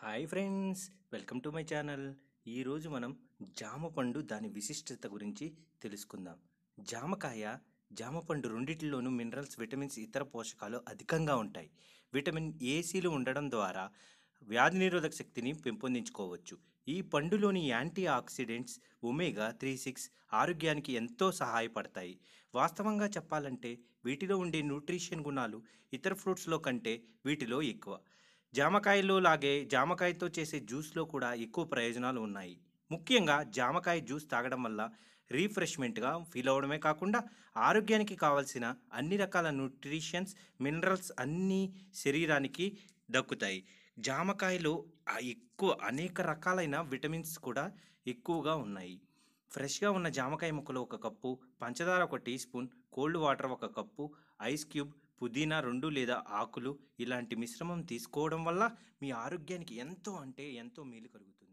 Hi friends, welcome to my channel. ఈరోజు మనం జామ పండు దాని విశిష్టత గురించి తెలుసుకుందాం. జామకాయ, జామ పండు రెండిటిలోనూ మినరల్స్, విటమిన్స్, ఇతర పోషకాలు అధికంగా ఉంటాయి. విటమిన్ ఏసీలు ఉండడం ద్వారా వ్యాధి నిరోధక శక్తిని పెంపొందించుకోవచ్చు. ఈ పండులోని యాంటీ ఆక్సిడెంట్స్ ఒమేగా 3, 6 ఆరోగ్యానికి ఎంతో సహాయపడతాయి. వాస్తవంగా చెప్పాలంటే వీటిలో ఉండే న్యూట్రిషన్ గుణాలు ఇతర ఫ్రూట్స్లో కంటే వీటిలో ఎక్కువ. జామకాయలో లాగే జామకాయతో చేసే జ్యూస్లో కూడా ఎక్కువ ప్రయోజనాలు ఉన్నాయి. ముఖ్యంగా జామకాయ జ్యూస్ తాగడం వల్ల రీఫ్రెష్మెంట్గా ఫీల్ అవ్వడమే కాకుండా ఆరోగ్యానికి కావాల్సిన అన్ని రకాల న్యూట్రిషన్స్, మినరల్స్ అన్నీ శరీరానికి దక్కుతాయి. జామకాయలో ఎక్కువ అనేక రకాలైన విటమిన్స్ కూడా ఎక్కువగా ఉన్నాయి. ఫ్రెష్గా ఉన్న జామకాయ ముక్కలు 1 కప్పు, పంచదార 1 teaspoon, cold water 1 cup, ice cube, పుదీనా 2 లేదా ఆకులు ఇలాంటి మిశ్రమం తీసుకోవడం వల్ల మీ ఆరోగ్యానికి ఎంతో అంటే ఎంతో మేలు కలుగుతుంది.